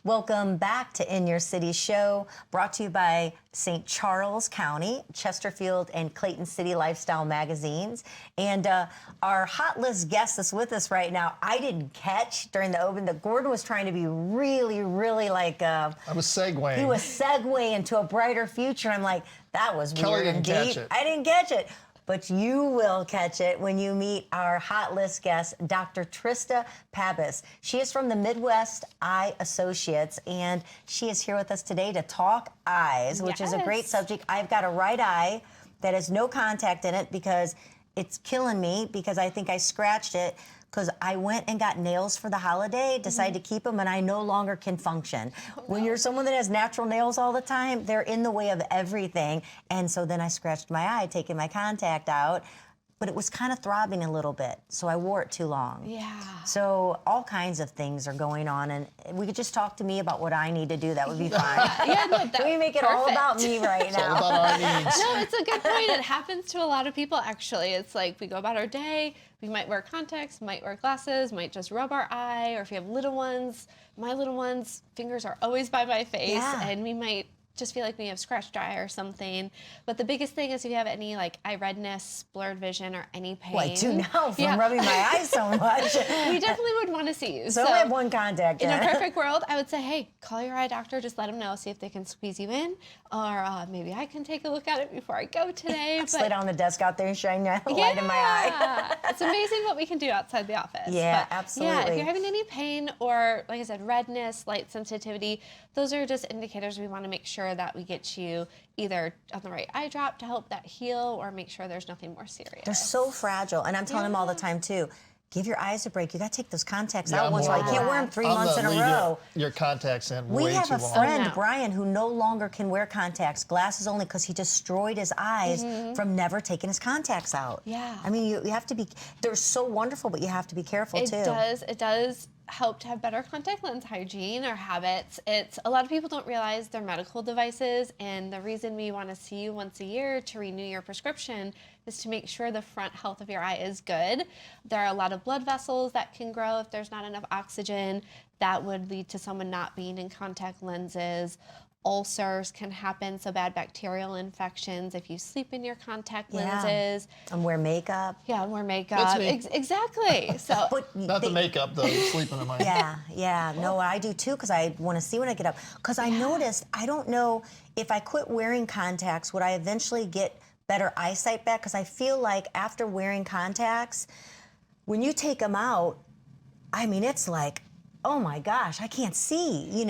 Welcome back to In Your City Show, brought to you by St. Charles County, Chesterfield, and Clayton City Lifestyle magazines. And our hot list guest that's with us right now, I didn't catch during the open that Gordon was trying to be really like... I was segueing. He was segueing into a brighter future. I'm like, that was Kelly weird and didn't deep. catch it. I didn't catch it. But you will catch it when you meet our hot list guest, Dr. Trista Pabisz. She is from the Midwest Eye Associates, and she is here with us today to talk eyes, which is a great subject. I've got a right eye that has no contact in it because it's killing me because I think I scratched it because I went and got nails for the holiday, decided to keep them, and I no longer can function. When you're someone that has natural nails all the time, they're in the way of everything. And so then I scratched my eye, taking my contact out, but it was kind of throbbing a little bit, so I wore it too long. Yeah. So all kinds of things are going on, and we could just talk to me about what I need to do. That would be fine. Yeah, no, Can we make it all about me right It's now? all about our needs. No, it's a good point. It happens to a lot of people, actually. It's like we go about our day, we might wear contacts, might wear glasses, might just rub our eye, or if you have little ones, my little ones' fingers are always by my face, and we might just feel like we have scratched eye or something. But the biggest thing is if you have any like eye redness, blurred vision, or any pain. Well, I do now from rubbing my eyes so much. We definitely would want to see you. So I have one contact in in. a perfect world, I would say, hey, call your eye doctor, just let them know, see if they can squeeze you in, or maybe I can take a look at it before I go today. Just lay down the desk out there and shine your light in my eye. It's amazing what we can do outside the office. Yeah, but absolutely. Yeah, if you're having any pain or, like I said, redness, light sensitivity, those are just indicators we want to make sure that we get you either on the right eye drop to help that heal or make sure there's nothing more serious. They're so fragile, and I'm telling them all the time too, give your eyes a break. You got to take those contacts out once. I can't wear them 3 months in a row. Your contacts in We way have too a long. friend, Brian, who no longer can wear contacts, glasses only, because he destroyed his eyes from never taking his contacts out. Yeah. I mean, you have to be, they're so wonderful, but you have to be careful too. It does help to have better contact lens hygiene or habits. A lot of people don't realize they're medical devices, and the reason we want to see you once a year to renew your prescription is to make sure the front health of your eye is good. There are a lot of blood vessels that can grow if there's not enough oxygen. That would lead to someone not being in contact lenses. Ulcers can happen, so bad bacterial infections if you sleep in your contact lenses. And wear makeup. Yeah, wear makeup. That's me. Exactly. So, But Not the makeup, though, sleeping in my Yeah, no, I do too, because I want to see when I get up. Because I noticed, I don't know if I quit wearing contacts, would I eventually get better eyesight back? Because I feel like after wearing contacts, when you take them out, I mean, it's like, oh my gosh, I can't see,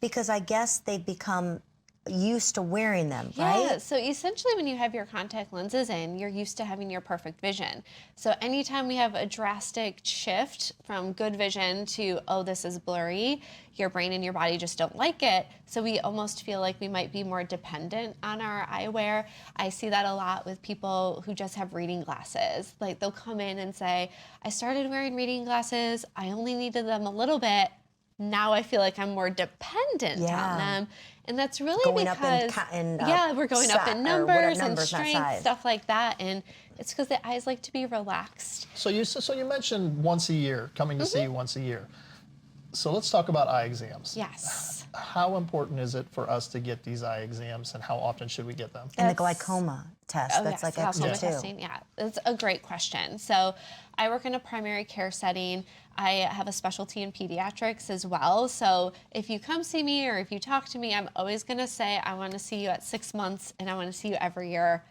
because I guess they've become used to wearing them, right? Yeah, so essentially when you have your contact lenses in, you're used to having your perfect vision. So anytime we have a drastic shift from good vision to, oh, this is blurry, your brain and your body just don't like it. So we almost feel like we might be more dependent on our eyewear. I see that a lot with people who just have reading glasses. Like they'll come in and say, I started wearing reading glasses, I only needed them a little bit. Now I feel like I'm more dependent on them. And that's really going because, up in we're going up in numbers and strength, stuff like that. And it's because the eyes like to be relaxed. So you mentioned once a year, coming to see you once a year. So let's talk about eye exams. Yes. How important is it for us to get these eye exams, and how often should we get them? And the glaucoma test, that's like extra too. Testing, yeah, it's a great question. So I work in a primary care setting. I have a specialty in pediatrics as well. So if you come see me or if you talk to me, I'm always going to say, I want to see you at 6 months and I want to see you every year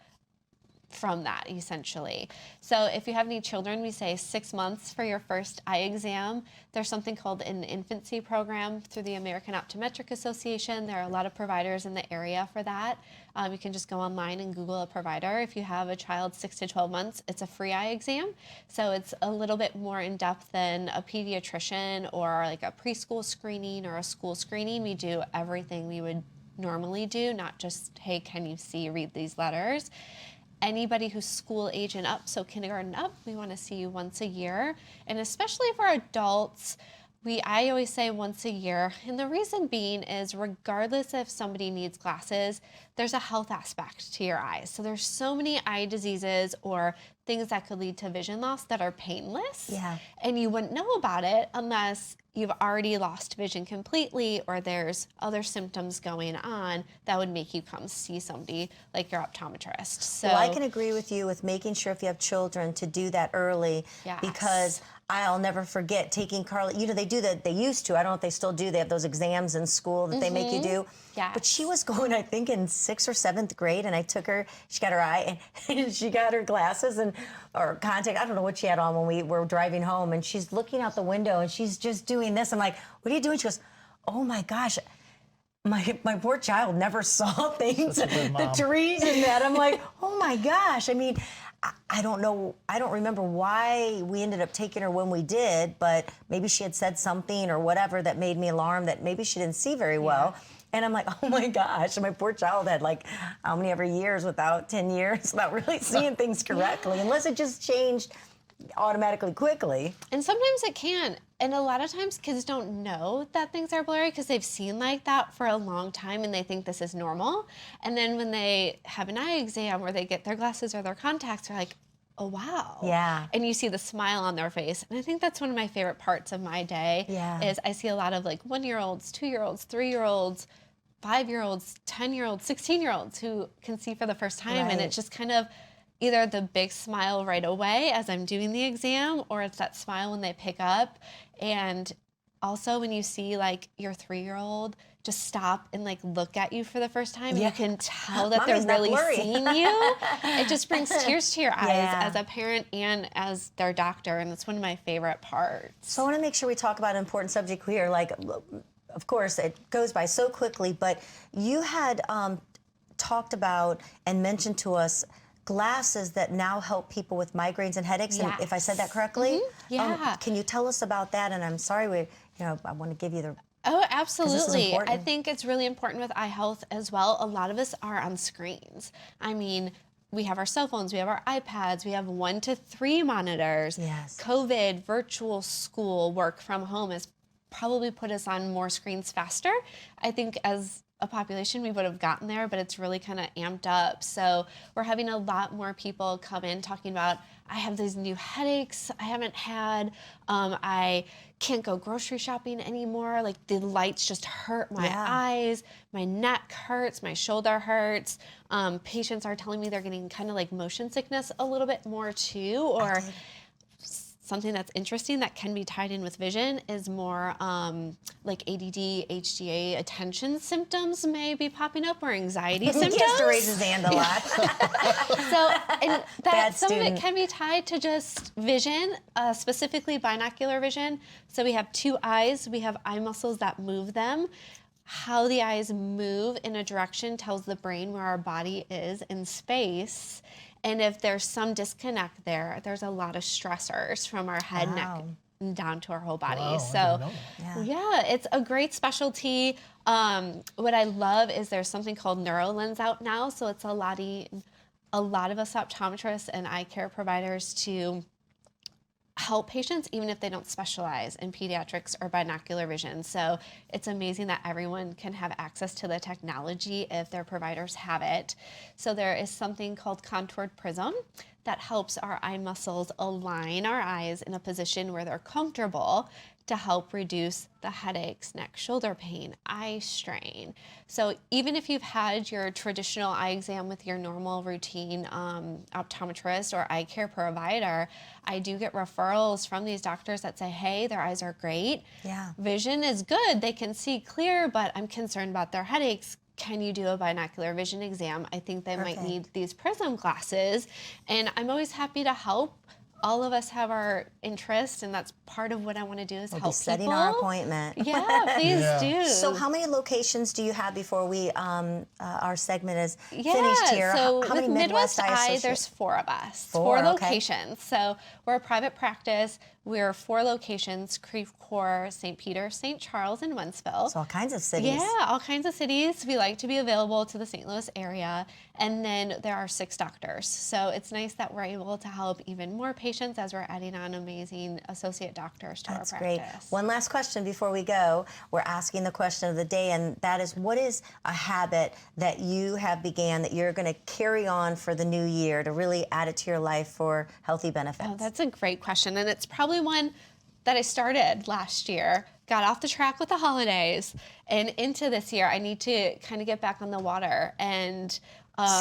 from that, essentially. So if you have any children, we say 6 months for your first eye exam. There's something called an InfantSee program through the American Optometric Association. There are a lot of providers in the area for that. You can just go online and Google a provider. If you have a child 6 to 12 months, it's a free eye exam. So it's a little bit more in depth than a pediatrician or like a preschool screening or a school screening. We do everything we would normally do, not just, hey, can you see, read these letters. Anybody who's school age and up, so kindergarten up, we want to see you once a year. And especially for adults, I always say once a year, and the reason being is regardless if somebody needs glasses, there's a health aspect to your eyes. So there's so many eye diseases or things that could lead to vision loss that are painless. Yeah. And you wouldn't know about it unless you've already lost vision completely or there's other symptoms going on that would make you come see somebody like your optometrist. So Well, I can agree with you with making sure if you have children to do that early, Yes. because I'll never forget taking Carla. You know, they do that. They used to. I don't know if they still do. They have those exams in school that they make you do. Yes. But she was going, I think, in 6th or 7th grade, and I took her. She got her eye, and she got her glasses or contact. I don't know what she had on when we were driving home, and she's looking out the window, and she's just doing this. I'm like, "What are you doing?" She goes, "Oh my gosh." My poor child never saw things, Such a good the mom. trees and that. I'm like, oh my gosh. I mean, I don't know. I don't remember why we ended up taking her when we did, but maybe she had said something or whatever that made me alarmed that maybe she didn't see very well. And I'm like, oh my gosh. And my poor child had like how many ever years 10 years without really seeing things correctly, unless it just changed automatically quickly. And sometimes it can. And a lot of times kids don't know that things are blurry because they've seen like that for a long time and they think this is normal. And then when they have an eye exam or they get their glasses or their contacts, they're like, oh, wow. Yeah. And you see the smile on their face. And I think that's one of my favorite parts of my day is I see a lot of like 1-year-olds, 2-year-olds, 3-year-olds, 5-year-olds, 10-year-olds, 16-year-olds who can see for the first time. And Right. it's just kind of either the big smile right away as I'm doing the exam, or it's that smile when they pick up. And also when you see like your 3-year-old just stop and like look at you for the first time, Yeah. you can tell that Mommy's they're not really blurry. seeing you. It just brings tears to your eyes Yeah. as a parent and as their doctor. And it's one of my favorite parts. So I want to make sure we talk about an important subject here. Like, of course, it goes by so quickly, but you had talked about and mentioned to us glasses that now help people with migraines and headaches. And if I said that correctly, Yeah. can you tell us about that? And I'm sorry, I want to give you the. Oh, absolutely. I important. think it's really important with eye health as well. A lot of us are on screens. I mean, we have our cell phones, we have our iPads, we have 1 to 3 monitors. Yes. COVID, virtual school, work from home has probably put us on more screens faster. I think as a population, we would have gotten there, but it's really kind of amped up. So we're having a lot more people come in talking about, I have these new headaches I haven't had. I can't go grocery shopping anymore. Like the lights just hurt my eyes. My neck hurts. My shoulder hurts. Patients are telling me they're getting kind of like motion sickness a little bit more too, or something that's interesting that can be tied in with vision is more like ADD, HDA, attention symptoms may be popping up, or anxiety symptoms. He has to raise his hand a lot. So, and that Bad some of it student. can be tied to just vision, specifically binocular vision. So we have 2 eyes, we have eye muscles that move them. How the eyes move in a direction tells the brain where our body is in space. And if there's some disconnect there, there's a lot of stressors from our head, neck, and down to our whole body. Wow, I So, didn't know that. yeah, it's a great specialty. What I love is there's something called NeuroLens out now. So it's allowing a lot of us optometrists and eye care providers to help patients even if they don't specialize in pediatrics or binocular vision. So it's amazing that everyone can have access to the technology if their providers have it. So there is something called contoured prism that helps our eye muscles align our eyes in a position where they're comfortable to help reduce the headaches, neck, shoulder pain, eye strain. So even if you've had your traditional eye exam with your normal routine optometrist or eye care provider, I do get referrals from these doctors that say, hey, their eyes are great. Yeah. Vision is good. They can see clear, but I'm concerned about their headaches. Can you do a binocular vision exam? I think they might need these prism glasses. And I'm always happy to help. All of us have our interest, and that's part of what I want to do is help Be setting people. our appointment. Yeah, please do. So how many locations do you have before we our segment is Yeah, finished here? so how many with Midwest Eye Eye, Associates? there's 4 of us, 4, okay. locations. So we're a private practice. We're 4 locations: Creve Coeur, St. Peter, St. Charles, and Wentzville. So all kinds of cities. Yeah, all kinds of cities. We like to be available to the St. Louis area. And then there are 6 doctors. So it's nice that we're able to help even more patients as we're adding on amazing associate doctors to That's our great. practice. One last question before we go. We're asking the question of the day, and that is, what is a habit that you have began that you're going to carry on for the new year to really add it to your life for healthy benefits? Oh, that's a great question. And it's probably one that I started last year, got off the track with the holidays, and into this year, I need to kind of get back on the water. And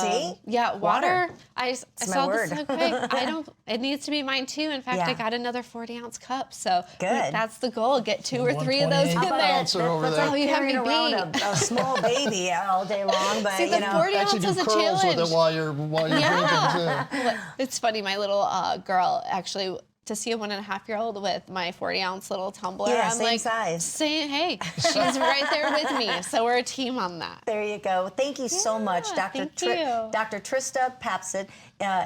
See? yeah, water. I saw word. this so quick. It needs to be mine too. In fact, I got another 40-ounce cup. So Good. That's the goal. Get 2 or 3 of those in 128 there. ounce over That's there. like Oh, you have me carrying around a small baby all day long, but See, the 40 Actually, ounces do a curls challenge. with it while you're drinking too. Well, it's funny. My little girl actually. To see a 1.5-year-old with my 40-ounce little tumbler, Yeah, I'm same like, size. saying, hey, she's right there with me. So we're a team on that. There you go. Thank you so much, Dr. thank you. Dr. Trista Pabisz,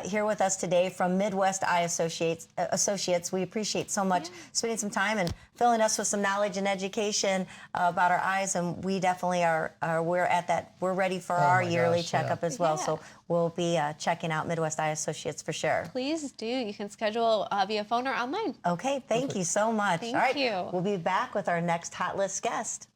here with us today from Midwest Eye Associates. We appreciate so much spending some time and filling us with some knowledge and education about our eyes. And we definitely we're at that. We're ready for our my yearly gosh, checkup as well. Yeah. So we'll be checking out Midwest Eye Associates for sure. Please do. You can schedule via phone or online. Okay, thank you so much. Thank All right, you. we'll be back with our next Hot List guest.